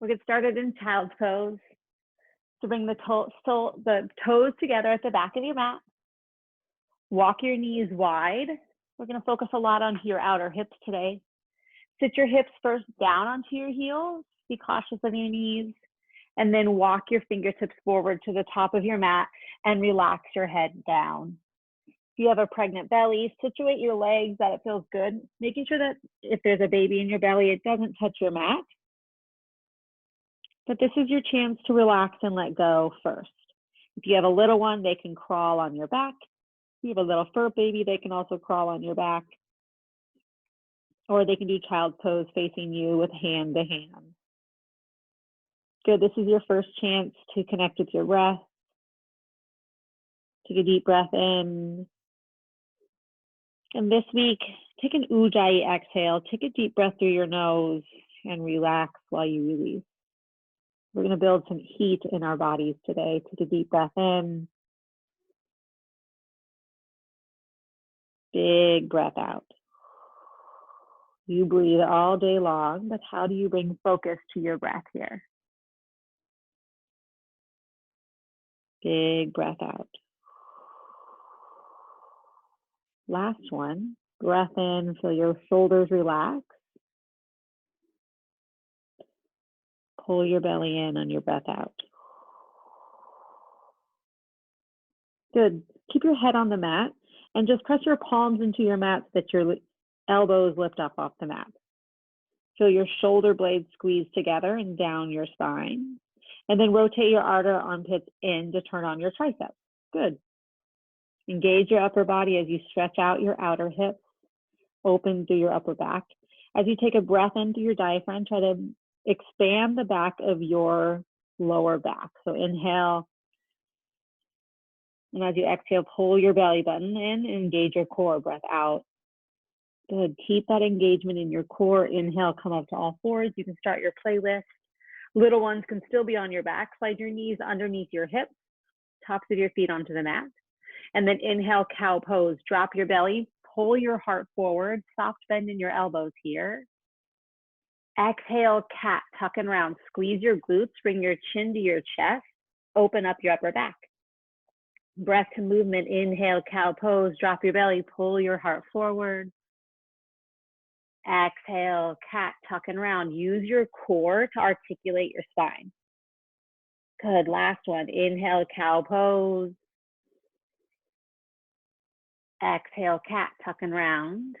We'll get started in child's pose. So bring the toes together at the back of your mat. Walk your knees wide. We're going to focus a lot onto your outer hips today. Sit your hips first down onto your heels. Be cautious of your knees. And then walk your fingertips forward to the top of your mat and relax your head down. If you have a pregnant belly, situate your legs that it feels good, making sure that if there's a baby in your belly, it doesn't touch your mat. But this is your chance to relax and let go first. If you have a little one, they can crawl on your back. If you have a little fur baby, they can also crawl on your back. Or they can do child's pose facing you with hand to hand. Good, this is your first chance to connect with your breath. Take a deep breath in. And this week, take an Ujjayi exhale. Take a deep breath through your nose and relax while you release. We're going to build some heat in our bodies today. Take a deep breath in. Big breath out. You breathe all day long, but how do you bring focus to your breath here? Big breath out. Last one. Breath in, feel your shoulders relax. Pull your belly in on your breath out. Good. Keep your head on the mat and just press your palms into your mat so that your elbows lift up off the mat. Feel your shoulder blades squeeze together and down your spine. And then rotate your outer armpits in to turn on your triceps. Good. Engage your upper body as you stretch out your outer hips. Open through your upper back. As you take a breath in through your diaphragm, try to expand the back of your lower back. So inhale. And as you exhale, pull your belly button in and engage your core. Breath out. Good. Keep that engagement in your core. Inhale, come up to all fours. You can start your playlist. Little ones can still be on your back. Slide your knees underneath your hips. Tops of your feet onto the mat. And then inhale, cow pose. Drop your belly. Pull your heart forward. Soft bend in your elbows here. Exhale, cat, tuck and round. Squeeze your glutes. Bring your chin to your chest. Open up your upper back. Breath to movement. Inhale, cow pose. Drop your belly. Pull your heart forward. Exhale, cat, tuck and round. Use your core to articulate your spine. Good. Last one. Inhale, cow pose. Exhale, cat, tuck and round.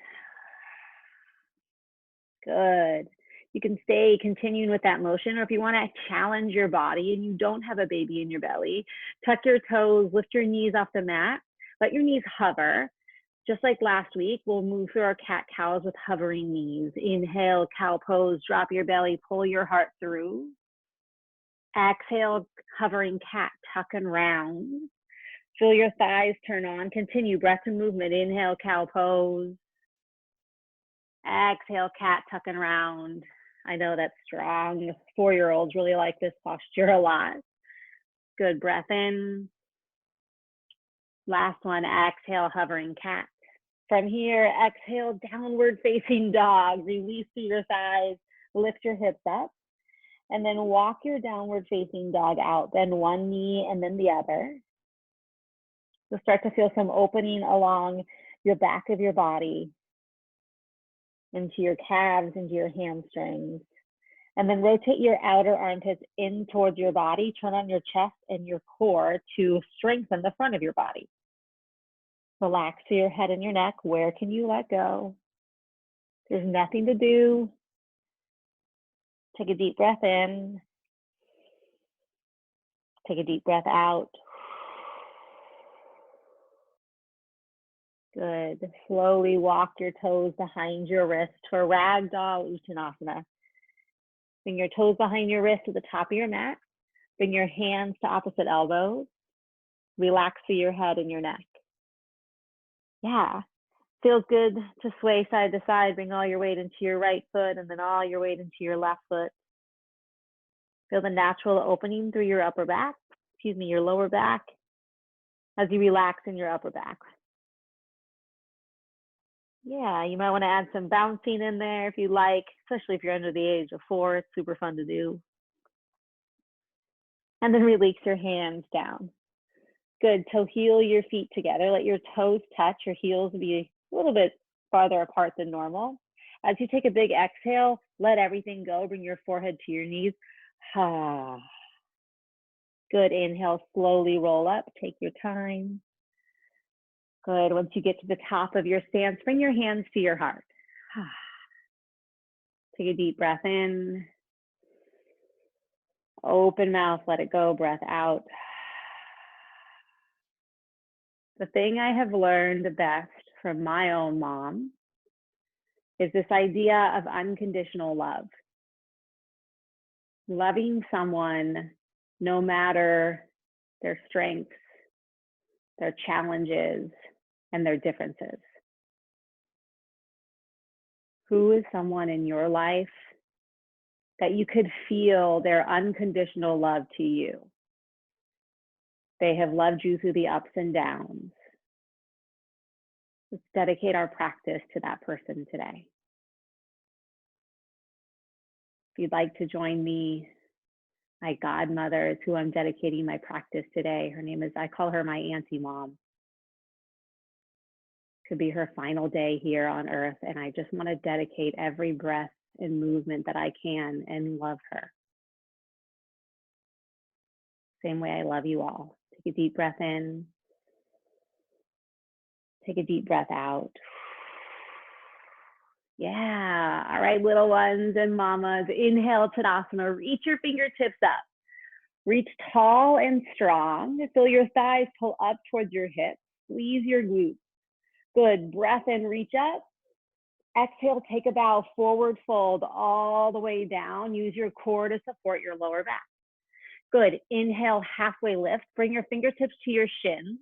Good. You can stay continuing with that motion, or if you want to challenge your body and you don't have a baby in your belly, tuck your toes, lift your knees off the mat, let your knees hover. Just like last week, we'll move through our cat-cows with hovering knees. Inhale, cow pose, drop your belly, pull your heart through. Exhale, hovering cat, tuck and round. Feel your thighs turn on. Continue, breath and movement. Inhale, cow pose. Exhale, cat, tuck and round. I know that's strong. 4-year-olds really like this posture a lot. Good, breath in. Last one, exhale, hovering cat. From here, exhale, downward facing dog. Release through your thighs, lift your hips up, and then walk your downward facing dog out. Bend one knee and then the other. You'll start to feel some opening along your back of your body, into your calves, into your hamstrings. And then rotate your outer armpits in towards your body. Turn on your chest and your core to strengthen the front of your body. Relax to your head and your neck. Where can you let go? There's nothing to do. Take a deep breath in. Take a deep breath out. Good. Slowly walk your toes behind your wrist for Ragdoll Uttanasana. Bring your toes behind your wrist to the top of your mat. Bring your hands to opposite elbows. Relax through your head and your neck. Yeah. Feels good to sway side to side. Bring all your weight into your right foot and then all your weight into your left foot. Feel the natural opening through your upper back, your lower back, as you relax in your upper back. Yeah, you might want to add some bouncing in there if you like, especially if you're under the age of 4. It's super fun to do. And then release your hands down. Good, so heel your feet together. Let your toes touch, your heels be a little bit farther apart than normal. As you take a big exhale, let everything go. Bring your forehead to your knees. Ha. Good, inhale, slowly roll up. Take your time. Good, once you get to the top of your stance, bring your hands to your heart. Take a deep breath in. Open mouth, let it go, breath out. The thing I have learned the best from my own mom is this idea of unconditional love. Loving someone no matter their strengths, their challenges, and their differences. Who is someone in your life that you could feel their unconditional love to you? They have loved you through the ups and downs. Let's dedicate our practice to that person today. If you'd like to join me, my godmother is who I'm dedicating my practice today. Her name is, I call her my auntie mom. Could be her final day here on earth, and I just want to dedicate every breath and movement that I can and love her. Same way I love you all. Take a deep breath in. Take a deep breath out. Yeah, all right, little ones and mamas, inhale Tadasana, reach your fingertips up. Reach tall and strong. Feel your thighs pull up towards your hips. Squeeze your glutes. Good, breath in, reach up. Exhale, take a bow, forward fold all the way down. Use your core to support your lower back. Good, inhale, halfway lift. Bring your fingertips to your shins.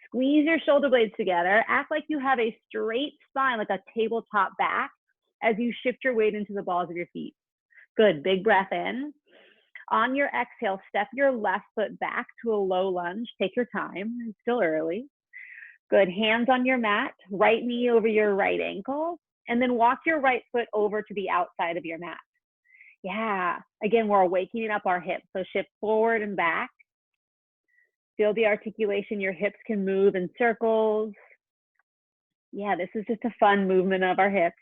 Squeeze your shoulder blades together. Act like you have a straight spine, like a tabletop back, as you shift your weight into the balls of your feet. Good, big breath in. On your exhale, step your left foot back to a low lunge. Take your time, it's still early. Good, hands on your mat, right knee over your right ankle, and then walk your right foot over to the outside of your mat. Yeah, again, we're awakening up our hips, so shift forward and back. Feel the articulation, your hips can move in circles. Yeah, this is just a fun movement of our hips.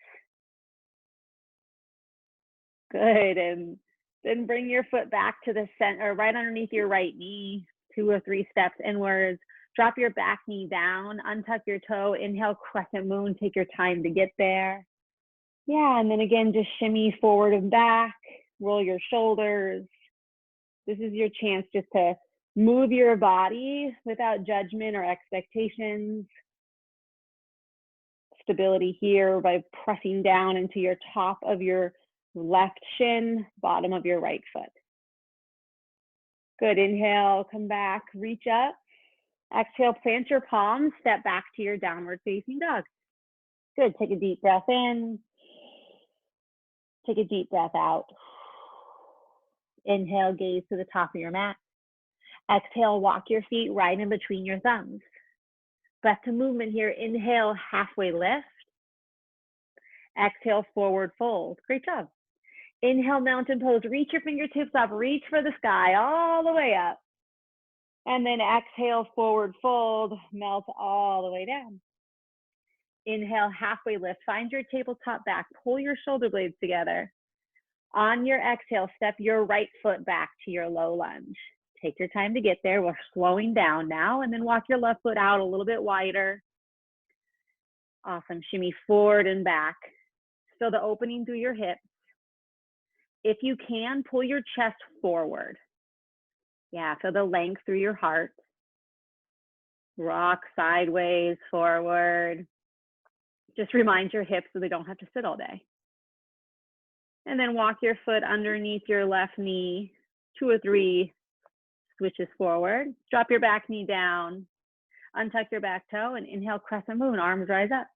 Good, and then bring your foot back to the center, right underneath your right knee, 2 or 3 steps inwards. Drop your back knee down, untuck your toe, inhale, crescent moon, take your time to get there. Yeah, and then again, just shimmy forward and back, roll your shoulders. This is your chance just to move your body without judgment or expectations. Stability here by pressing down into your top of your left shin, bottom of your right foot. Good, inhale, come back, reach up. Exhale, plant your palms, step back to your downward facing dog. Good, take a deep breath in. Take a deep breath out. Inhale, gaze to the top of your mat. Exhale, walk your feet right in between your thumbs. Breath to movement here. Inhale, halfway lift. Exhale, forward fold. Great job. Inhale, mountain pose. Reach your fingertips up. Reach for the sky all the way up. And then exhale, forward fold. Melt all the way down. Inhale, halfway lift. Find your tabletop back. Pull your shoulder blades together. On your exhale, step your right foot back to your low lunge. Take your time to get there. We're slowing down now, and then walk your left foot out a little bit wider. Awesome. Shimmy forward and back. Feel the opening through your hips. If you can, pull your chest forward. Yeah, feel the length through your heart. Rock sideways, forward. Just remind your hips so they don't have to sit all day. And then walk your foot underneath your left knee, 2 or 3 switches forward. Drop your back knee down, untuck your back toe, and inhale, crescent moon, arms rise up.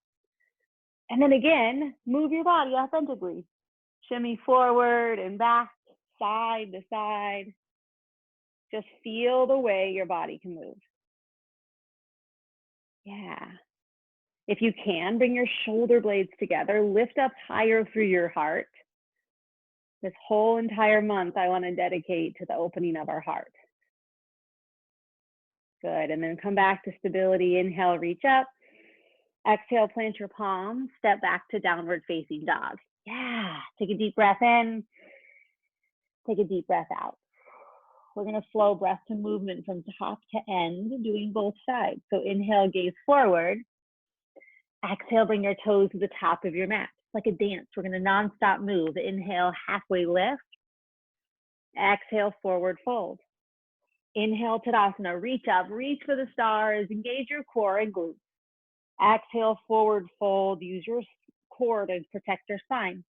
And then again, move your body authentically. Shimmy forward and back, side to side. Just feel the way your body can move. Yeah. If you can, bring your shoulder blades together, lift up higher through your heart. This whole entire month, I want to dedicate to the opening of our heart. Good, and then come back to stability. Inhale, reach up. Exhale, plant your palms, step back to downward facing dog. Yeah, take a deep breath in. Take a deep breath out. We're gonna flow breath to movement from top to end, doing both sides. So inhale, gaze forward. Exhale, bring your toes to the top of your mat. It's like a dance. We're gonna nonstop move. Inhale, halfway lift. Exhale, forward fold. Inhale, Tadasana, reach up, reach for the stars, engage your core and glutes. Exhale, forward fold, use your core to protect your spine.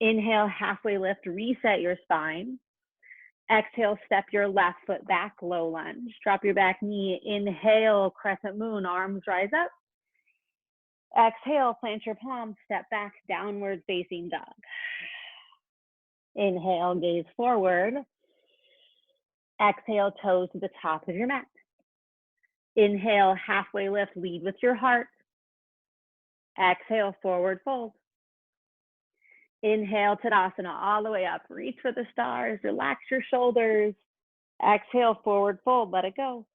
Inhale, halfway lift, reset your spine. Exhale, step your left foot back, low lunge. Drop your back knee. Inhale, crescent moon, arms rise up. Exhale, plant your palms, step back, downward facing dog. Inhale, gaze forward. Exhale, toes to the top of your mat. Inhale, halfway lift, lead with your heart. Exhale, forward fold. Inhale, Tadasana, all the way up. Reach for the stars, relax your shoulders. Exhale, forward fold, let it go.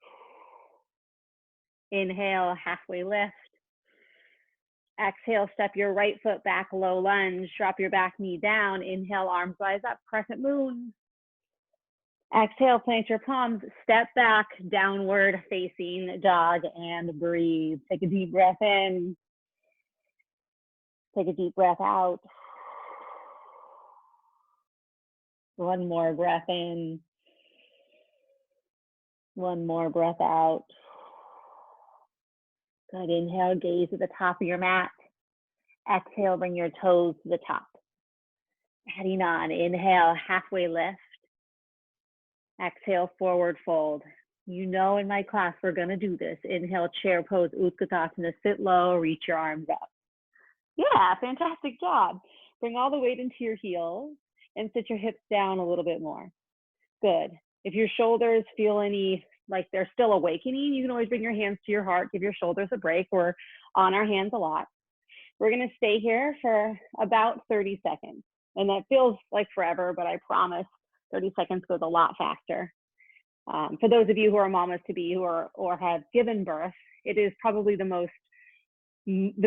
Inhale, halfway lift. Exhale, step your right foot back, low lunge. Drop your back knee down. Inhale, arms rise up, crescent moon. Exhale, plant your palms, step back, downward facing dog, and breathe. Take a deep breath in. Take a deep breath out. One more breath in. One more breath out. Good. Inhale, gaze at the top of your mat. Exhale, bring your toes to the top. Adding on. Inhale, halfway lift. Exhale, forward fold. You know in my class we're going to do this. Inhale, chair pose, Utkatasana, sit low, reach your arms up. Yeah, fantastic job. Bring all the weight into your heels and sit your hips down a little bit more. Good. If your shoulders feel like they're still awakening, you can always bring your hands to your heart, give your shoulders a break. We're on our hands a lot. We're going to stay here for about 30 seconds. And that feels like forever, but I promise 30 seconds goes a lot faster. For those of you who are mamas to be or have given birth, it is probably the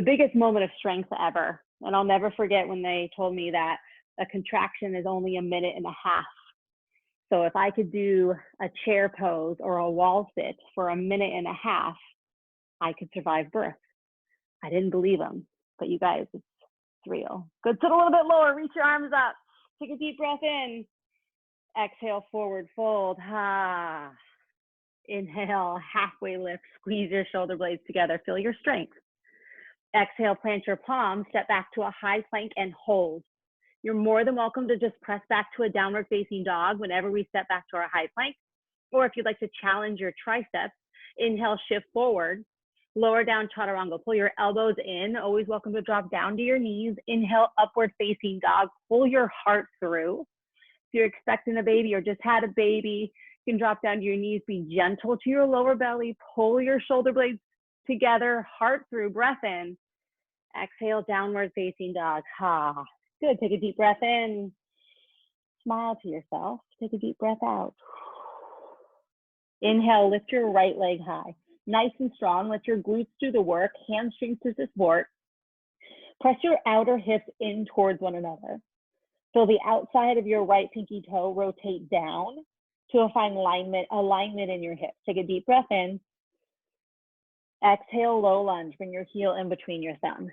biggest moment of strength ever. And I'll never forget when they told me that a contraction is only a minute and a half. So if I could do a chair pose or a wall sit for a minute and a half, I could survive birth. I didn't believe them, but you guys, it's real. Good, sit a little bit lower, reach your arms up. Take a deep breath in. Exhale, forward fold. Ha. Inhale, halfway lift, squeeze your shoulder blades together, feel your strength. Exhale, plant your palms, step back to a high plank and hold. You're more than welcome to just press back to a downward facing dog whenever we step back to our high plank. Or if you'd like to challenge your triceps, inhale, shift forward, lower down chaturanga, pull your elbows in, always welcome to drop down to your knees. Inhale, upward facing dog, pull your heart through. If you're expecting a baby or just had a baby, you can drop down to your knees, be gentle to your lower belly, pull your shoulder blades together, heart through, breath in. Exhale, downward facing dog. Ha. Good, take a deep breath in. Smile to yourself. Take a deep breath out. Inhale, lift your right leg high. Nice and strong, let your glutes do the work, hamstrings to support. Press your outer hips in towards one another. So the outside of your right pinky toe rotate down to find alignment in your hips. Take a deep breath in. Exhale, low lunge. Bring your heel in between your thumbs.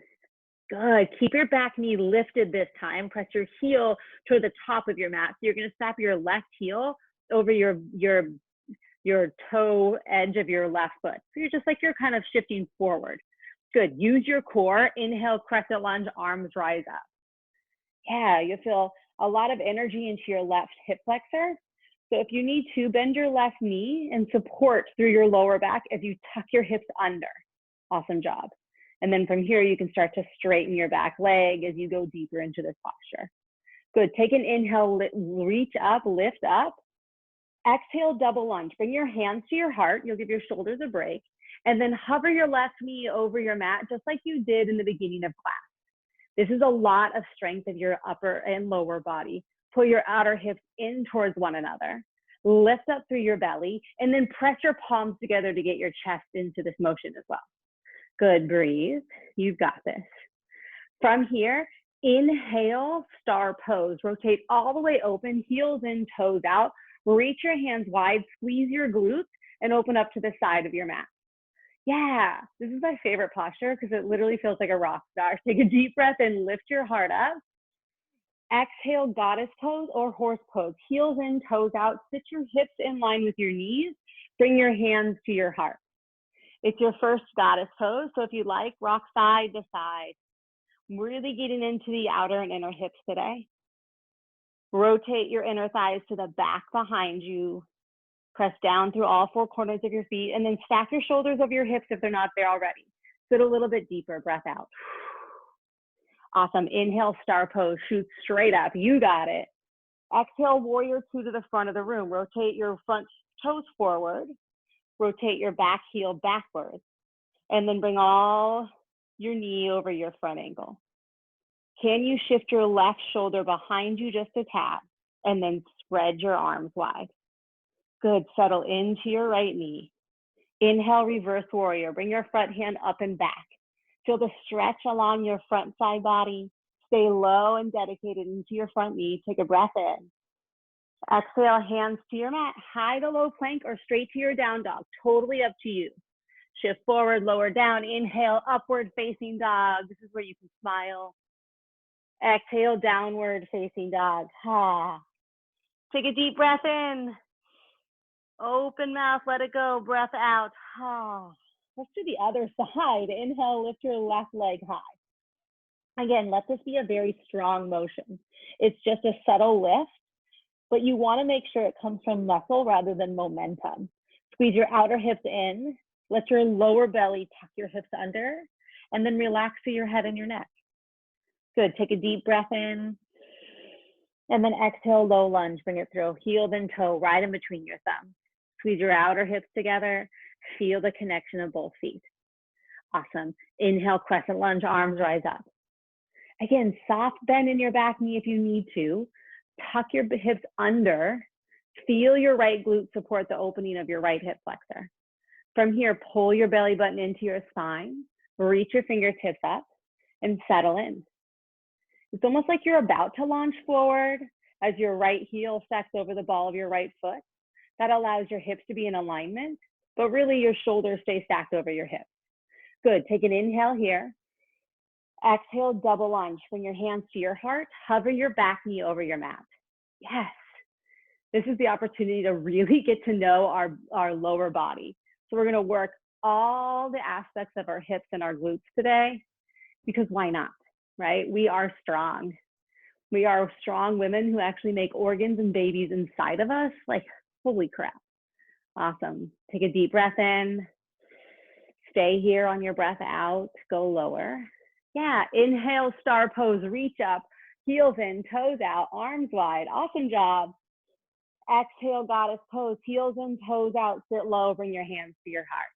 Good. Keep your back knee lifted this time. Press your heel toward the top of your mat. So you're going to snap your left heel over your toe edge of your left foot. So you're kind of shifting forward. Good. Use your core. Inhale, crescent lunge, arms rise up. Yeah, you'll feel a lot of energy into your left hip flexor. So if you need to, bend your left knee and support through your lower back as you tuck your hips under. Awesome job. And then from here, you can start to straighten your back leg as you go deeper into this posture. Good. Take an inhale, reach up, lift up. Exhale, double lunge. Bring your hands to your heart. You'll give your shoulders a break. And then hover your left knee over your mat, just like you did in the beginning of class. This is a lot of strength of your upper and lower body. Pull your outer hips in towards one another. lift up through your belly, and then press your palms together to get your chest into this motion as well. Good, breathe. You've got this. From here, inhale, star pose. Rotate all the way open, heels in, toes out. Reach your hands wide, squeeze your glutes, and open up to the side of your mat. Yeah, this is my favorite posture because it literally feels like a rock star. Take a deep breath and lift your heart up. Exhale, goddess pose or horse pose. Heels in, toes out. Sit your hips in line with your knees. Bring your hands to your heart. It's your first goddess pose, so if you like, rock side to side. Really getting into the outer and inner hips today. Rotate your inner thighs to the back behind you. Press down through all four corners of your feet, and then stack your shoulders over your hips if they're not there already. Sit a little bit deeper, breath out. Awesome. Inhale, star pose, shoot straight up. You got it. Exhale, warrior two to the front of the room. Rotate your front toes forward. Rotate your back heel backwards. And then bring all your knee over your front ankle. Can you shift your left shoulder behind you just a tad? And then spread your arms wide. Good. Settle into your right knee. Inhale, reverse warrior. Bring your front hand up and back. Feel the stretch along your front side body. Stay low and dedicated into your front knee. Take a breath in. Exhale, hands to your mat. High to low plank or straight to your down dog. Totally up to you. Shift forward, lower down. Inhale, upward facing dog. This is where you can smile. Exhale, downward facing dog. Take a deep breath in. Open mouth, let it go. Breath out. Let's do the other side. Inhale, lift your left leg high. Again, let this be a very strong motion. It's just a subtle lift, but you want to make sure it comes from muscle rather than momentum. Squeeze your outer hips in. Let your lower belly tuck your hips under, and then relax through your head and your neck. Good. Take a deep breath in. And then exhale, low lunge. Bring it through. Heel then toe, right in between your thumbs. Squeeze your outer hips together. Feel the connection of both feet. Awesome. Inhale, crescent lunge, arms rise up. Again, soft bend in your back knee if you need to. Tuck your hips under. Feel your right glute support the opening of your right hip flexor. From here, pull your belly button into your spine. Reach your fingertips up and settle in. It's almost like you're about to launch forward as your right heel stacks over the ball of your right foot. That allows your hips to be in alignment, but really your shoulders stay stacked over your hips. Good. Take an inhale here. Exhale, double lunge. Bring your hands to your heart. Hover your back knee over your mat. Yes. This is the opportunity to really get to know our lower body. So we're going to work all the aspects of our hips and our glutes today, because why not, right? We are strong. We are strong women who actually make organs and babies inside of us. Like, holy crap. Awesome. Take a deep breath in. Stay here on your breath out. Go lower. Yeah, inhale, star pose, reach up, heels in, toes out, arms wide. Awesome job. Exhale, goddess pose, heels in, toes out, sit low, bring your hands to your heart.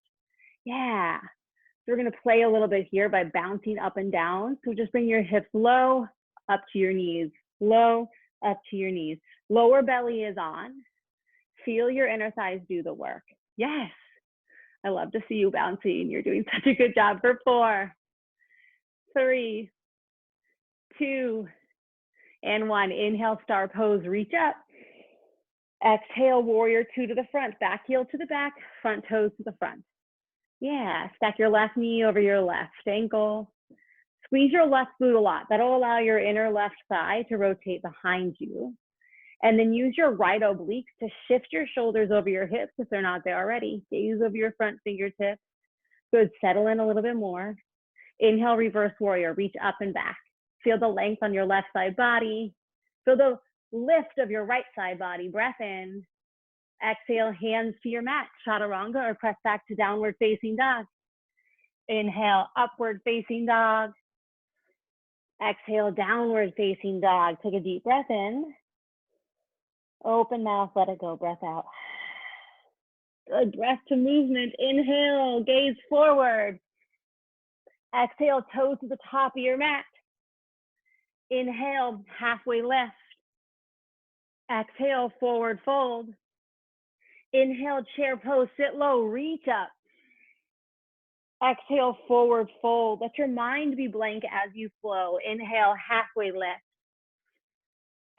Yeah. So we're going to play a little bit here by bouncing up and down. So just bring your hips low, up to your knees, low, up to your knees. Lower belly is on. Feel your inner thighs do the work. Yes. I love to see you bouncing. You're doing such a good job for 4, 3, 2, and 1. Inhale, star pose, reach up. Exhale, warrior 2 to the front, back heel to the back, front toes to the front. Yeah, stack your left knee over your left ankle. Squeeze your left glute a lot. That'll allow your inner left thigh to rotate behind you. And then use your right obliques to shift your shoulders over your hips if they're not there already. Gaze over your front fingertips. Good, settle in a little bit more. Inhale, reverse warrior, reach up and back. Feel the length on your left side body. Feel the lift of your right side body. Breath in. Exhale, hands to your mat, chaturanga, or press back to downward facing dog. Inhale, upward facing dog. Exhale, downward facing dog. Take a deep breath in. Open mouth, let it go, breath out. Good, breath to movement. Inhale, gaze forward. Exhale, toes to the top of your mat. Inhale, halfway lift. Exhale, forward fold. Inhale, chair pose, sit low, reach up. Exhale, forward fold. Let your mind be blank as you flow. Inhale, halfway lift.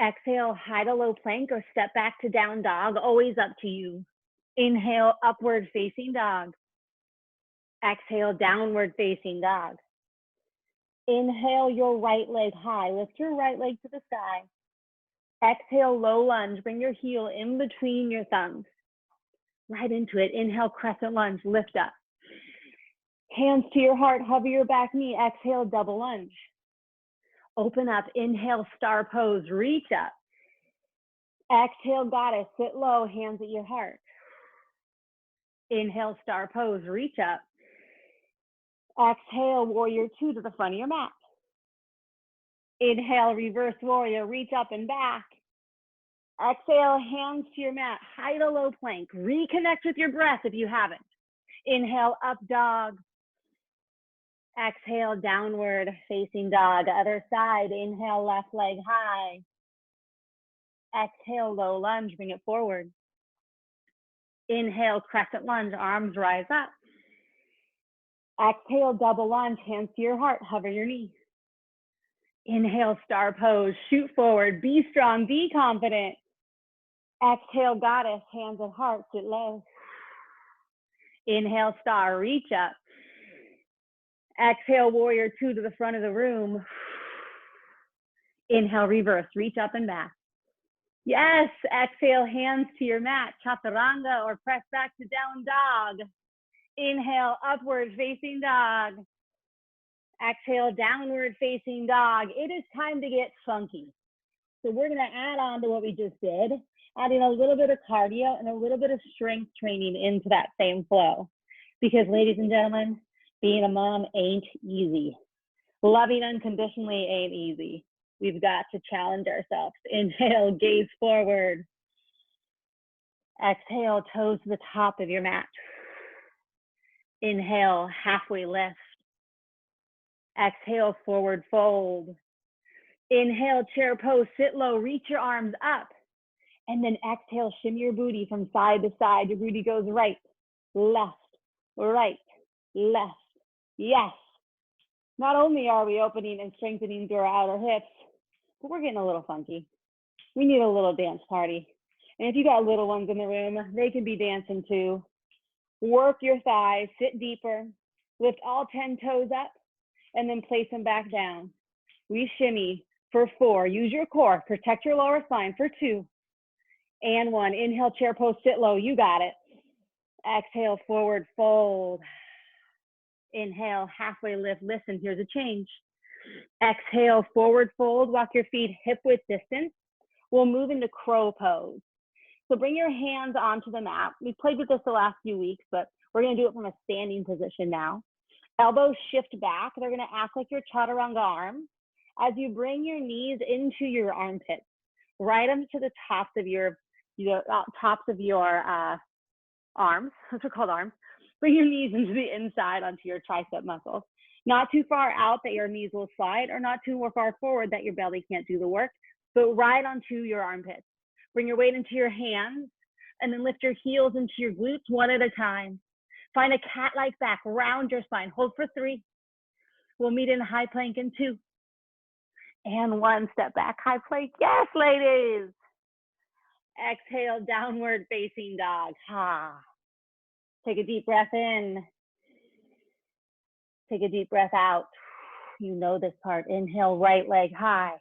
Exhale, high to low plank or step back to down dog, always up to you. Inhale, upward facing dog. Exhale, downward facing dog. Inhale, your right leg high. Lift your right leg to the sky. Exhale, low lunge. Bring your heel in between your thumbs. Right into it. Inhale, crescent lunge. Lift up. Hands to your heart. Hover your back knee. Exhale, double lunge. Open up. Inhale, star pose. Reach up. Exhale, goddess. Sit low. Hands at your heart. Inhale, star pose. Reach up. Exhale, warrior two to the front of your mat. Inhale, reverse warrior. Reach up and back. Exhale, hands to your mat. High to low plank. Reconnect with your breath if you haven't. Inhale, up dog. Exhale, downward facing dog. Other side. Inhale, left leg high. Exhale, low lunge. Bring it forward. Inhale, crescent lunge. Arms rise up. Exhale, double lunge. Hands to your heart. Hover your knee. Inhale, star pose. Shoot forward. Be strong. Be confident. Exhale, goddess. Hands at heart. Sit low. Inhale, star. Reach up. Exhale, warrior two to the front of the room. Inhale, reverse. Reach up and back. Yes. Exhale, hands to your mat. Chaturanga or press back to down dog. Inhale, upward facing dog. Exhale, downward facing dog. It is time to get funky. So we're going to add on to what we just did, adding a little bit of cardio and a little bit of strength training into that same flow. Because ladies and gentlemen, being a mom ain't easy. Loving unconditionally ain't easy. We've got to challenge ourselves. Inhale, gaze forward. Exhale, toes to the top of your mat. Inhale, halfway lift. Exhale, forward fold. Inhale, chair pose, sit low, reach your arms up. And then exhale, shimmy your booty from side to side. Your booty goes right, left, right, left. Yes. Not only are we opening and strengthening through our outer hips, but we're getting a little funky. We need a little dance party. And if you got little ones in the room, they can be dancing too. Work your thighs, sit deeper, lift all 10 toes up, and then place them back down. We shimmy for 4. Use your core. Protect your lower spine for 2. And 1. Inhale, chair pose, sit low. You got it. Exhale, forward fold. Inhale, halfway lift. Listen, here's a change. Exhale, forward fold. Walk your feet hip width distance. We'll move into crow pose. So bring your hands onto the mat. We played with this the last few weeks, but we're going to do it from a standing position now. Elbows shift back. They're going to act like your chaturanga arms. As you bring your knees into your armpits, right up to the tops of your arms. Those are called arms. Bring your knees into the inside onto your tricep muscles. Not too far out that your knees will slide, or not too far forward that your belly can't do the work, but right onto your armpits. Bring your weight into your hands, and then lift your heels into your glutes one at a time. Find a cat-like back, round your spine. Hold for 3. We'll meet in high plank in 2. And 1, step back, high plank. Yes, ladies. Exhale, downward facing dog. Ha. Take a deep breath in. Take a deep breath out. You know this part. Inhale, right leg high.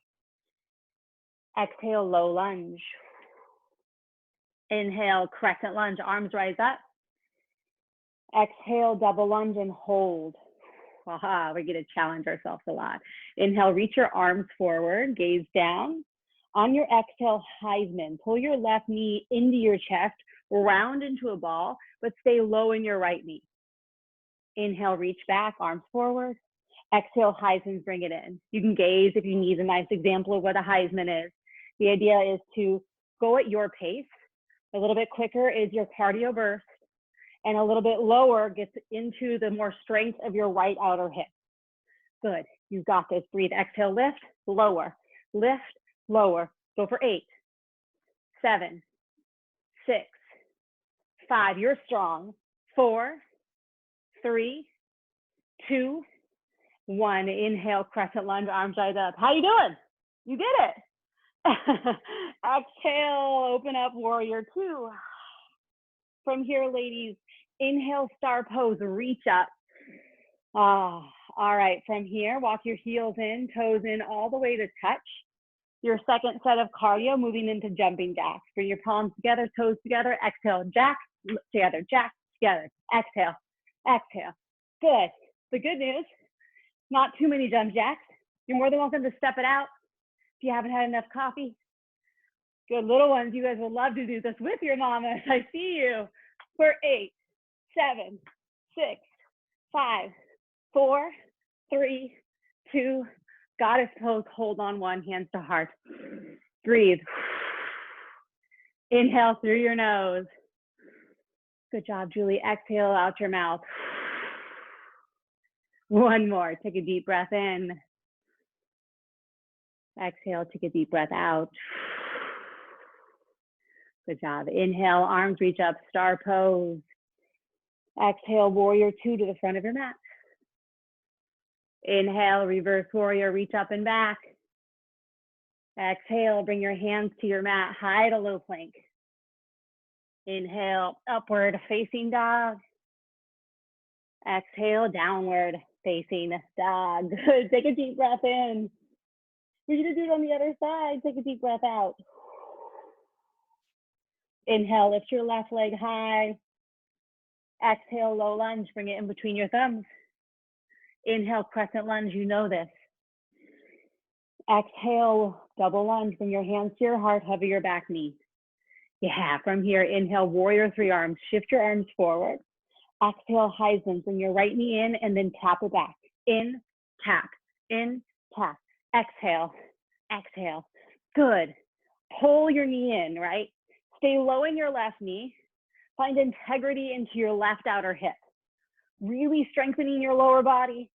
Exhale, low lunge. Inhale, crescent lunge, arms rise up. Exhale, double lunge and hold. Aha, we're going to challenge ourselves a lot. Inhale, reach your arms forward, gaze down. On your exhale, Heisman. Pull your left knee into your chest, round into a ball, but stay low in your right knee. Inhale, reach back, arms forward. Exhale, Heisman, bring it in. You can gaze if you need a nice example of what a Heisman is. The idea is to go at your pace. A little bit quicker is your cardio burst, and a little bit lower gets into the more strength of your right outer hip. Good, you got this. Breathe, exhale, lift, lower, lower. Go for 8, 7, 6, 5, you're strong. 4, 3, 2, 1. Inhale, crescent lunge, arms right up. How you doing? You did it. Exhale, open up, warrior 2. From here, ladies, inhale, star pose, reach up. All right, from here, walk your heels in, toes in, all the way to touch. Your second set of cardio, moving into jumping jacks. Bring your palms together, toes together, exhale, jack, together, exhale, exhale. Good. The good news, not too many jump jacks. You're more than welcome to step it out if you haven't had enough coffee. Good, little ones, you guys will love to do this with your mamas. I see you. For 8, 7, 6, 5, 4, 3, 2, goddess pose, hold on one, hands to heart. Breathe. Inhale through your nose. Good job, Julie. Exhale out your mouth. One more. Take a deep breath in. Exhale, take a deep breath out. Good job. Inhale, arms reach up, star pose. Exhale, warrior 2 to the front of your mat. Inhale, reverse warrior, reach up and back. Exhale, bring your hands to your mat, high to low plank. Inhale, upward facing dog. Exhale, downward facing dog. Good, take a deep breath in. We're gonna do it on the other side. Take a deep breath out. Inhale, lift your left leg high. Exhale, low lunge, bring it in between your thumbs. Inhale, crescent lunge, you know this. Exhale, double lunge, bring your hands to your heart, hover your back knee. Yeah, from here, inhale, warrior 3 arms, shift your arms forward. Exhale, Heisman, bring your right knee in and then tap it back. In, tap, exhale, exhale. Good. Pull your knee in, right? Stay low in your left knee. Find integrity into your left outer hip. Really strengthening your lower body,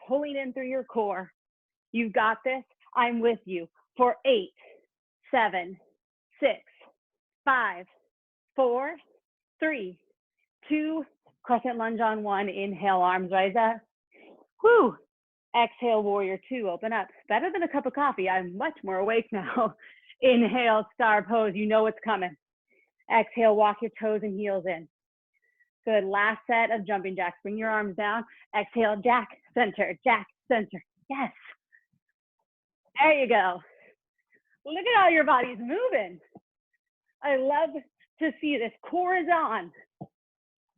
pulling in through your core. You've got this. I'm with you. For 8, 7, 6, 5, 4, 3, 2, crescent lunge on 1. Inhale, arms rise up. Whoo. Exhale, warrior 2, open up. Better than a cup of coffee. I'm much more awake now. Inhale, star pose. You know what's coming. Exhale, walk your toes and heels in. Good, last set of jumping jacks. Bring your arms down. Exhale, jack, center, jack, center. Yes. There you go. Look at how your body's moving. I love to see this. Core is on.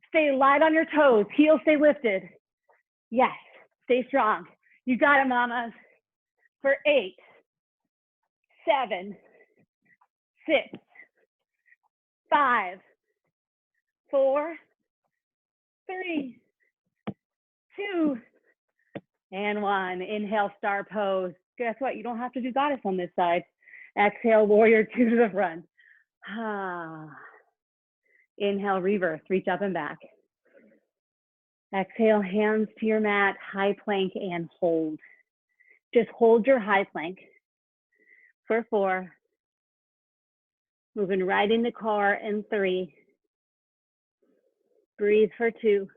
Stay light on your toes. Heels stay lifted. Yes, stay strong. You got it, mamas. For 8, 7, 6, 5, 4, 3, 2, and 1. Inhale, star pose. Guess what? You don't have to do goddess on this side. Exhale, warrior 2 to the front. Inhale, reverse, reach up and back. Exhale, hands to your mat, high plank, and hold. Just hold your high plank for 4. Moving right in the car in 3. Breathe for 2.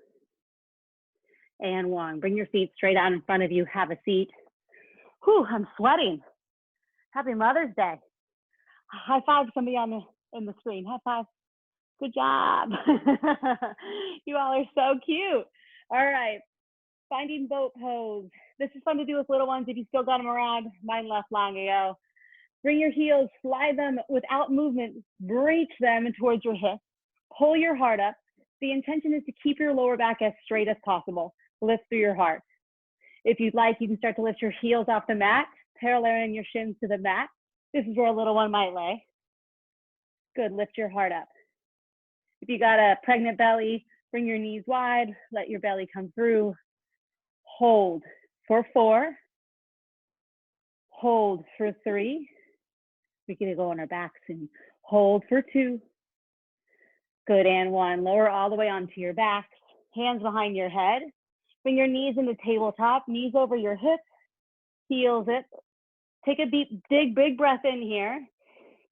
And 1. Bring your feet straight out in front of you. Have a seat. Whew, I'm sweating. Happy Mother's Day. High five somebody on the screen. High five. Good job. You all are so cute. All right. Finding boat pose. This is fun to do with little ones if you still got them around. Mine left long ago. Bring your heels, slide them without movement, reach them towards your hips. Pull your heart up. The intention is to keep your lower back as straight as possible. Lift through your heart. If you'd like, you can start to lift your heels off the mat, paralleling your shins to the mat. This is where a little one might lay. Good, lift your heart up. If you got a pregnant belly, bring your knees wide, let your belly come through. Hold for 4. Hold for 3. We're gonna go on our back soon. Hold for 2. Good, and 1. Lower all the way onto your back. Hands behind your head. Bring your knees into tabletop, knees over your hips, heels it. Take a big breath in here.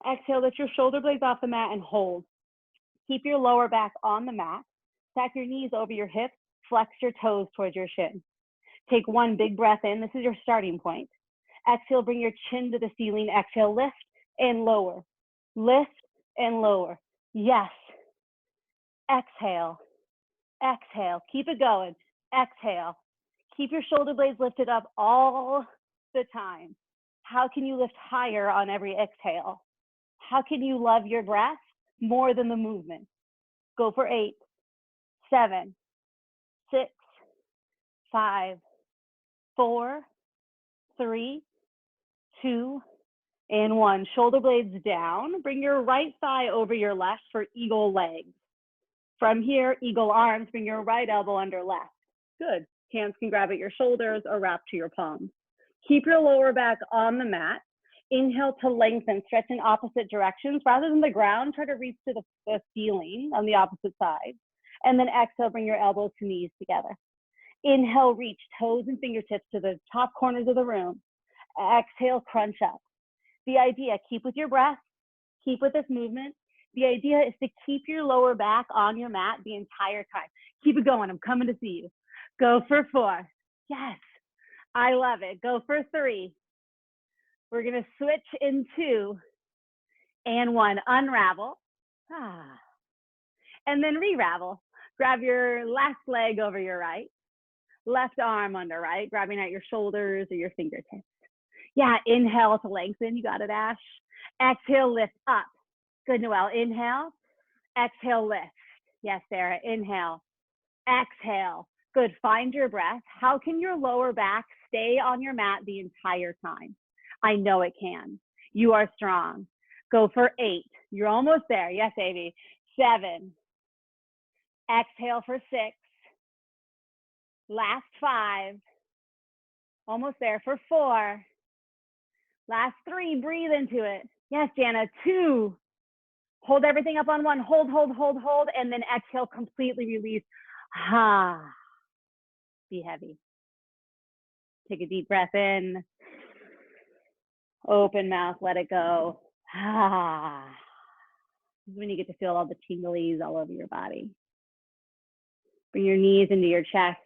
Exhale, lift your shoulder blades off the mat and hold. Keep your lower back on the mat. Stack your knees over your hips. Flex your toes towards your shin. Take one big breath in. This is your starting point. Exhale, bring your chin to the ceiling. Exhale, lift and lower. Lift and lower. Yes. Exhale. Exhale. Keep it going. Exhale. Keep your shoulder blades lifted up all the time. How can you lift higher on every exhale? How can you love your breath more than the movement? Go for 8, 7, 6, 5, 4, 3, 2, and 1. Shoulder blades down. Bring your right thigh over your left for eagle legs. From here, eagle arms. Bring your right elbow under left. Good. Hands can grab at your shoulders or wrap to your palms. Keep your lower back on the mat. Inhale to lengthen, stretch in opposite directions. Rather than the ground, try to reach to the ceiling on the opposite side. And then exhale, bring your elbows to knees together. Inhale, reach toes and fingertips to the top corners of the room. Exhale, crunch up. The idea, keep with your breath, keep with this movement. The idea is to keep your lower back on your mat the entire time. Keep it going. I'm coming to see you. Go for 4. Yes, I love it. Go for 3. We're going to switch in 2 and 1. Unravel. And then re-ravel. Grab your left leg over your right. Left arm under right, grabbing at your shoulders or your fingertips. Yeah, inhale to lengthen. You got it, Ash. Exhale, lift up. Good, Noelle. Inhale. Exhale, lift. Yes, Sarah. Inhale. Exhale. Good. Find your breath. How can your lower back stay on your mat the entire time? I know it can. You are strong. Go for 8. You're almost there. Yes, Amy. 7. Exhale for 6. Last 5. Almost there for 4. Last 3. Breathe into it. Yes, Jana. 2. Hold everything up on 1. Hold, hold, hold, hold. And then exhale, completely release. Be heavy. Take a deep breath in. Open mouth, let it go. This is when you get to feel all the tinglies all over your body. Bring your knees into your chest.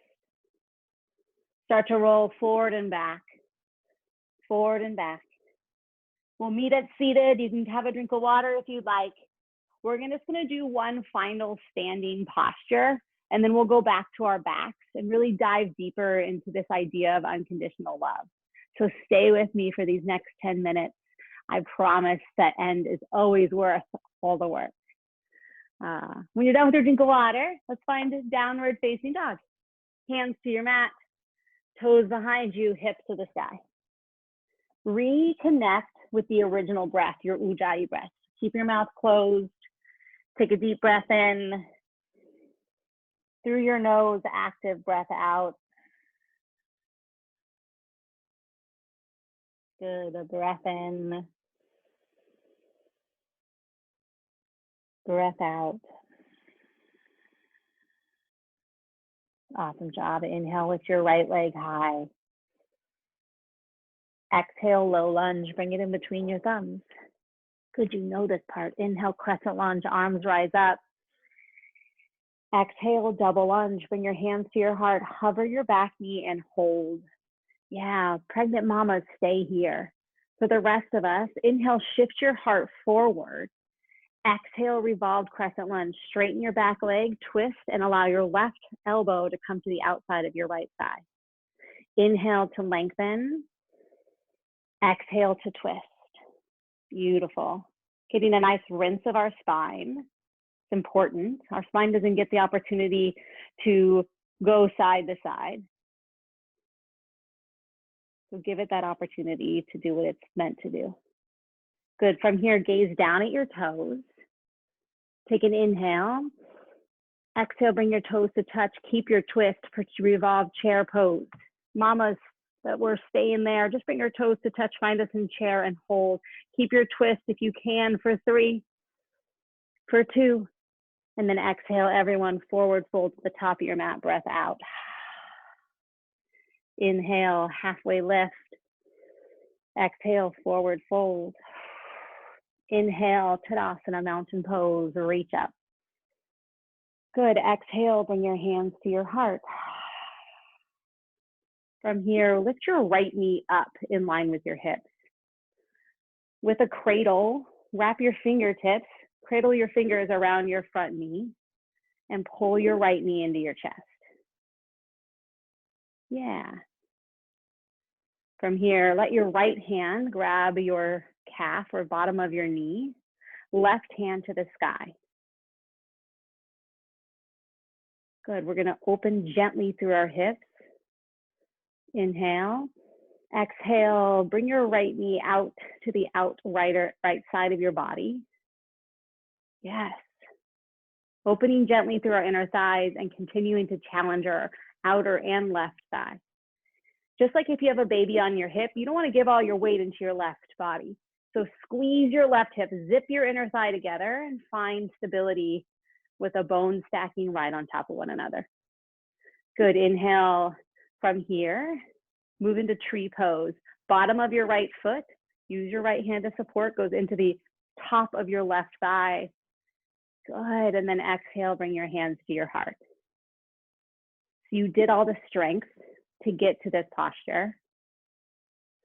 Start to roll forward and back. Forward and back. We'll meet at seated. You can have a drink of water if you'd like. We're just going to do one final standing posture, and then we'll go back to our backs and really dive deeper into this idea of unconditional love. So stay with me for these next 10 minutes. I promise that end is always worth all the work. When you're done with your drink of water, let's find a downward facing dog. Hands to your mat, toes behind you, hips to the sky. Reconnect with the original breath, your Ujjayi breath. Keep your mouth closed. Take a deep breath in. Through your nose, active breath out. Good, a breath in. Breath out. Awesome job. Inhale with your right leg high. Exhale, low lunge. Bring it in between your thumbs. Good, you know this part. Inhale, crescent lunge, arms rise up. Exhale, double lunge. Bring your hands to your heart. Hover your back knee and hold. Yeah, pregnant mamas, stay here. For the rest of us, inhale, shift your heart forward. Exhale, revolved crescent lunge. Straighten your back leg, twist, and allow your left elbow to come to the outside of your right thigh. Inhale to lengthen. Exhale to twist. Beautiful. Getting a nice rinse of our spine. It's important. Our spine doesn't get the opportunity to go side to side. So give it that opportunity to do what it's meant to do. Good. From here, gaze down at your toes. Take an inhale. Exhale, bring your toes to touch. Keep your twist for revolved chair pose. Mamas that we're staying there, just bring your toes to touch. Find us in chair and hold. Keep your twist if you can for 3, for 2. And then exhale, everyone, forward fold to the top of your mat, breath out. Inhale, halfway lift. Exhale, forward fold. Inhale, Tadasana, mountain pose, reach up. Good. Exhale, bring your hands to your heart. From here, lift your right knee up in line with your hips. With a cradle, wrap your fingertips, cradle your fingers around your front knee, and pull your right knee into your chest. Yeah. From here, let your right hand grab your calf or bottom of your knee, left hand to the sky. Good. We're going to open gently through our hips. Inhale. Exhale. Bring your right knee out to the right side of your body. Yes. Opening gently through our inner thighs and continuing to challenge our outer and left thigh. Just like if you have a baby on your hip, you don't want to give all your weight into your left body. So squeeze your left hip, zip your inner thigh together, and find stability with a bone stacking right on top of one another. Good. Inhale from here. Move into tree pose. Bottom of your right foot. Use your right hand to support. Goes into the top of your left thigh. Good. And then exhale, bring your hands to your heart. So you did all the strength to get to this posture.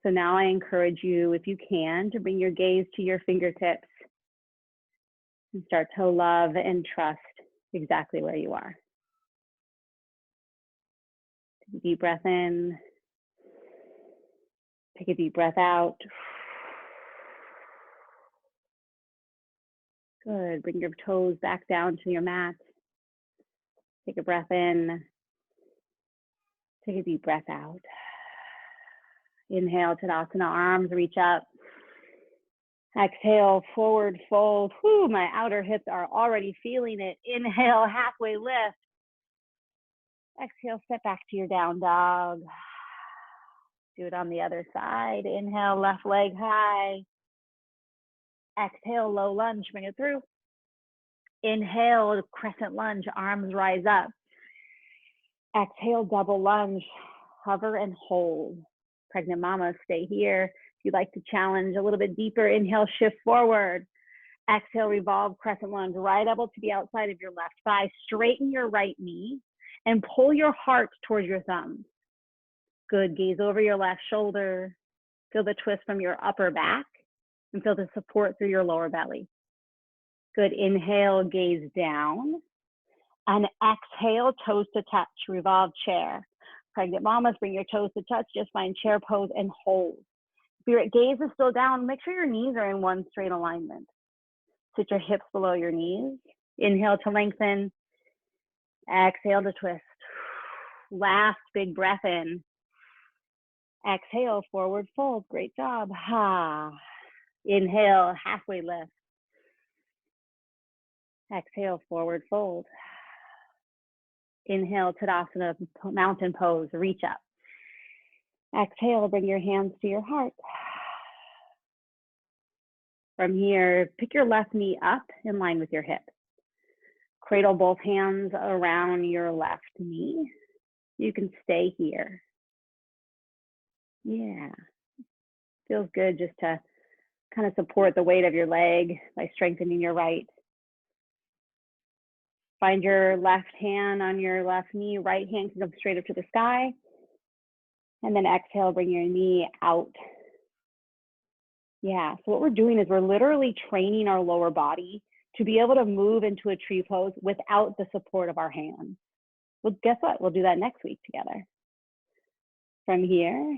So now I encourage you, if you can, to bring your gaze to your fingertips and start to love and trust exactly where you are. Take a deep breath in. Take a deep breath out. Good. Bring your toes back down to your mat. Take a breath in. Take a deep breath out. Inhale, Tadasana, arms reach up. Exhale, forward fold. Whew, my outer hips are already feeling it. Inhale, halfway lift. Exhale, step back to your down dog. Do it on the other side. Inhale, left leg high. Exhale, low lunge, bring it through. Inhale, crescent lunge, arms rise up. Exhale, double lunge, hover and hold. Pregnant mama, stay here. If you'd like to challenge a little bit deeper, inhale, shift forward. Exhale, revolve, crescent lunge, right elbow to the outside of your left thigh. Straighten your right knee and pull your heart towards your thumbs. Good, gaze over your left shoulder. Feel the twist from your upper back and feel the support through your lower belly. Good, inhale, gaze down. And exhale, toes to touch, revolve chair. Pregnant mamas, bring your toes to touch, just find chair pose and hold. Spirit gaze is still down. Make sure your knees are in one straight alignment. Sit your hips below your knees. Inhale to lengthen. Exhale to twist. Last big breath in. Exhale, forward fold. Great job. Ha. Inhale, halfway lift. Exhale, forward fold. Inhale, Tadasana, mountain pose, reach up. Exhale, bring your hands to your heart. From here, pick your left knee up in line with your hip. Cradle both hands around your left knee. You can stay here. Yeah. Feels good just to kind of support the weight of your leg by strengthening your right. Find your left hand on your left knee, right hand can come straight up to the sky. And then exhale, bring your knee out. Yeah, so what we're doing is we're literally training our lower body to be able to move into a tree pose without the support of our hands. Well, guess what? We'll do that next week together. From here,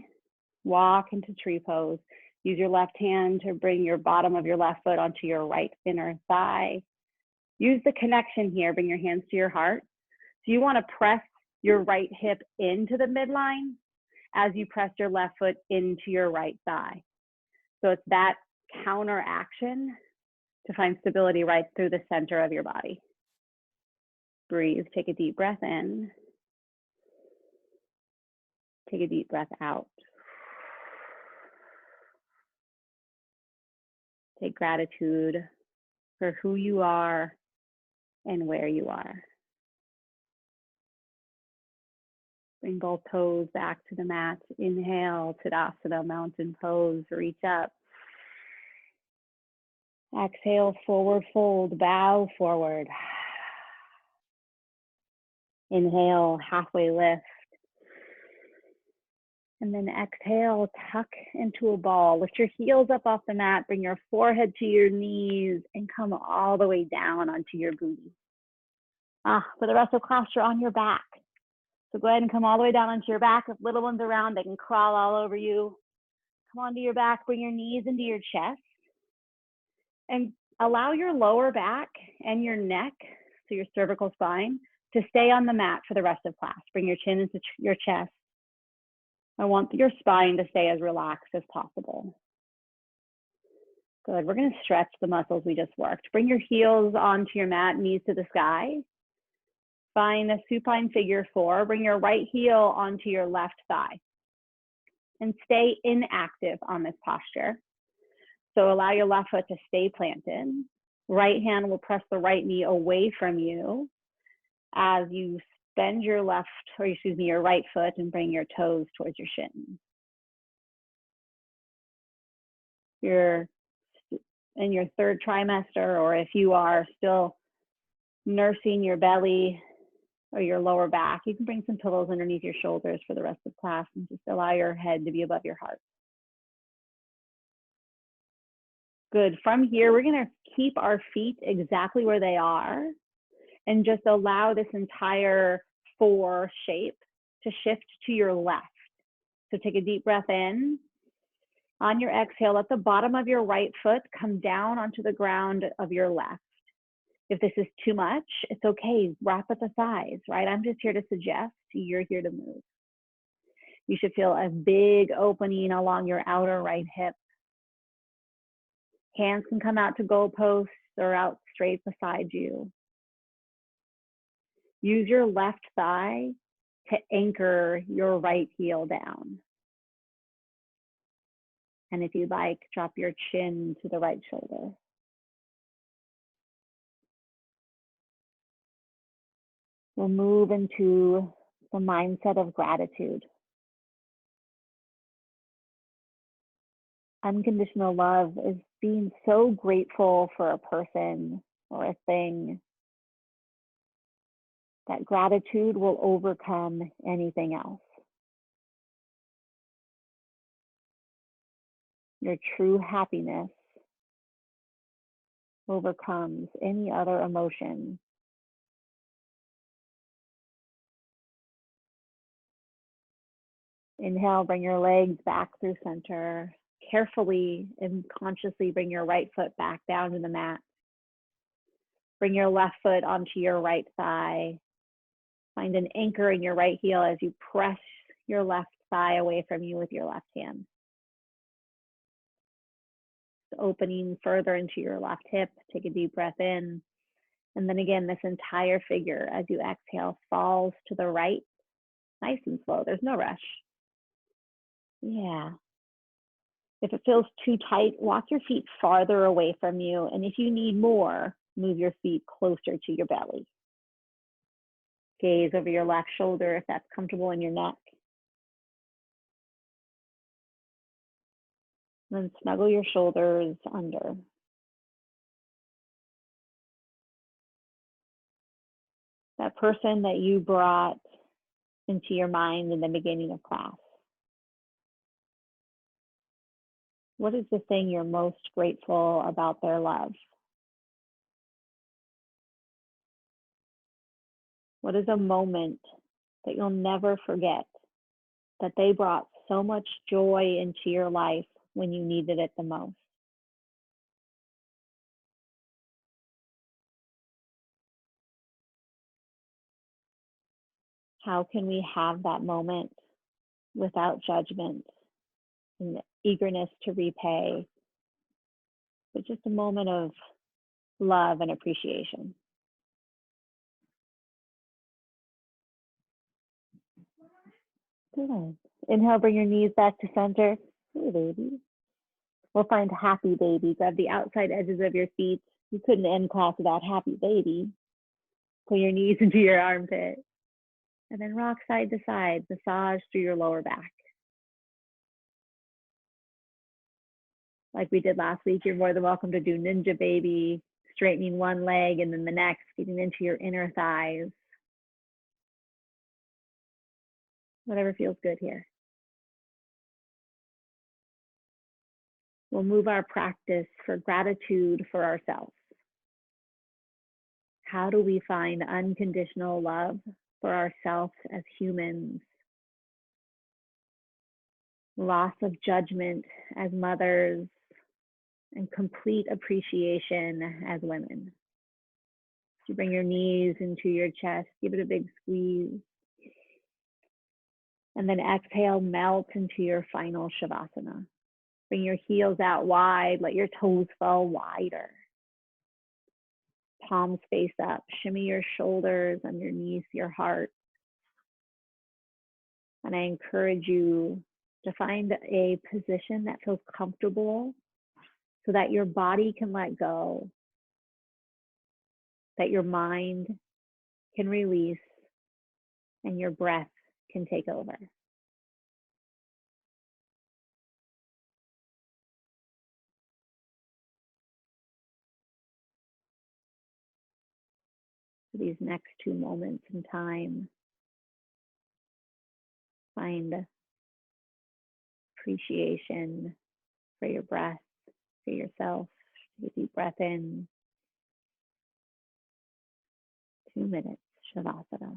walk into tree pose. Use your left hand to bring your bottom of your left foot onto your right inner thigh. Use the connection here, bring your hands to your heart. So you want to press your right hip into the midline as you press your left foot into your right thigh. So it's that counter action to find stability right through the center of your body. Breathe, take a deep breath in. Take a deep breath out. Take gratitude for who you are and where you are. Bring both toes back to the mat. Inhale, Tadasana, mountain pose, reach up. Exhale, forward fold, bow forward. Inhale, halfway lift. And then exhale, tuck into a ball. Lift your heels up off the mat, bring your forehead to your knees, and come all the way down onto your booty. For the rest of class, you're on your back. So go ahead and come all the way down onto your back. If little ones around, they can crawl all over you. Come onto your back, bring your knees into your chest. And allow your lower back and your neck, so your cervical spine, to stay on the mat for the rest of class. Bring your chin into your chest. I want your spine to stay as relaxed as possible. Good. We're going to stretch the muscles we just worked. Bring your heels onto your mat, knees to the sky. Find a supine figure 4. Bring your right heel onto your left thigh. And stay inactive on this posture. So allow your left foot to stay planted. Right hand will press the right knee away from you as you bend your your right foot and bring your toes towards your shins. You're in your third trimester, or if you are still nursing your belly or your lower back, you can bring some pillows underneath your shoulders for the rest of class and just allow your head to be above your heart. Good. From here, we're going to keep our feet exactly where they are and just allow this entire 4 shape to shift to your left. So take a deep breath in. On your exhale, let the bottom of your right foot come down onto the ground of your left. If this is too much, it's okay. Wrap at the thighs, right? I'm just here to suggest you're here to move. You should feel a big opening along your outer right hip. Hands can come out to goalposts or out straight beside you. Use your left thigh to anchor your right heel down. And if you'd like, drop your chin to the right shoulder. We'll move into the mindset of gratitude. Unconditional love is being so grateful for a person or a thing that gratitude will overcome anything else. Your true happiness overcomes any other emotion. Inhale, bring your legs back through center. Carefully and consciously bring your right foot back down to the mat. Bring your left foot onto your right thigh. Find an anchor in your right heel as you press your left thigh away from you with your left hand. Opening further into your left hip, take a deep breath in. And then again, this entire figure, as you exhale, falls to the right, nice and slow. There's no rush. Yeah. If it feels too tight, walk your feet farther away from you. And if you need more, move your feet closer to your belly. Gaze over your left shoulder if that's comfortable in your neck. And then snuggle your shoulders under. That person that you brought into your mind in the beginning of class. What is the thing you're most grateful about their love? What is a moment that you'll never forget that they brought so much joy into your life when you needed it the most? How can we have that moment without judgment and eagerness to repay, but just a moment of love and appreciation? Good. Inhale, bring your knees back to center. Hey, baby. We'll find happy baby. Grab the outside edges of your feet. You couldn't end class without happy baby. Pull your knees into your armpit. And then rock side to side. Massage through your lower back. Like we did last week, you're more than welcome to do ninja baby, straightening one leg and then the next, getting into your inner thighs. Whatever feels good here. We'll move our practice for gratitude for ourselves. How do we find unconditional love for ourselves as humans? Loss of judgment as mothers, and complete appreciation as women. You bring your knees into your chest, give it a big squeeze. And then exhale, melt into your final Shavasana. Bring your heels out wide, let your toes fall wider. Palms face up, shimmy your shoulders underneath your heart. And I encourage you to find a position that feels comfortable so that your body can let go, that your mind can release, and your breath can take over. For these next 2 moments in time, find appreciation for your breath, for yourself. Take a deep breath in. 2 minutes, Shavasana.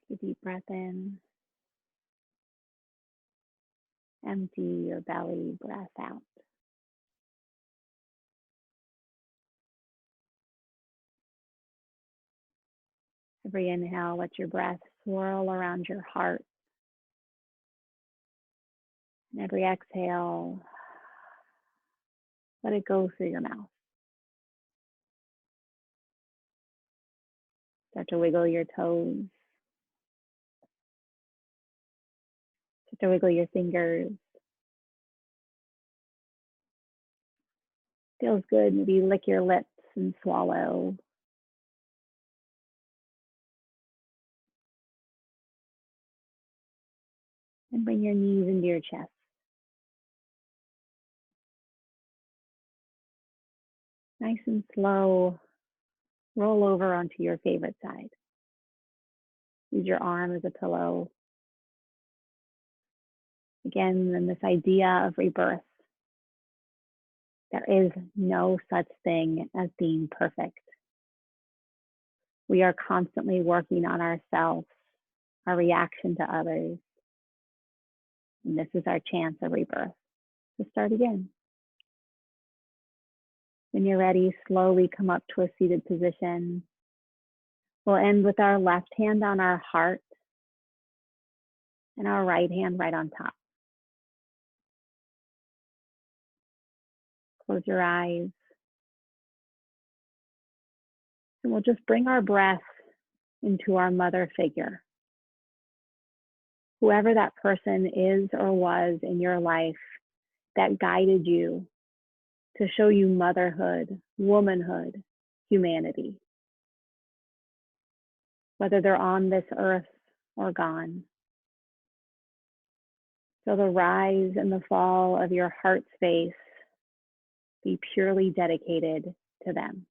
Take a deep breath in. Empty your belly, breath out. Every inhale, let your breath swirl around your heart. And every exhale, let it go through your mouth. Start to wiggle your toes. Start to wiggle your fingers. Feels good. Maybe lick your lips and swallow. And bring your knees into your chest. Nice and slow, roll over onto your favorite side. Use your arm as a pillow. Again, then this idea of rebirth. There is no such thing as being perfect. We are constantly working on ourselves, our reaction to others. And this is our chance of rebirth. So start again. When you're ready, slowly come up to a seated position. We'll end with our left hand on our heart and our right hand right on top. Close your eyes. And we'll just bring our breath into our mother figure. whoever that person is or was in your life that guided you to show you motherhood, womanhood, humanity, whether they're on this earth or gone. So the rise and the fall of your heart space be purely dedicated to them.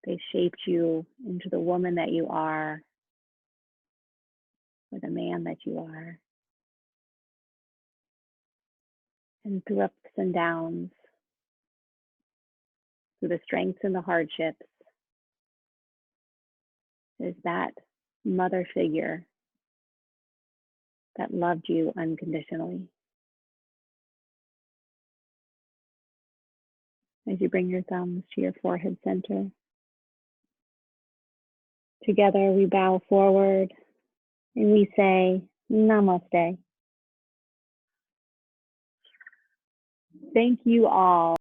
They shaped you into the woman that you are, or the man that you are. And through ups and downs, through the strengths and the hardships, is that mother figure that loved you unconditionally. As you bring your thumbs to your forehead center, together we bow forward and we say, Namaste. Thank you all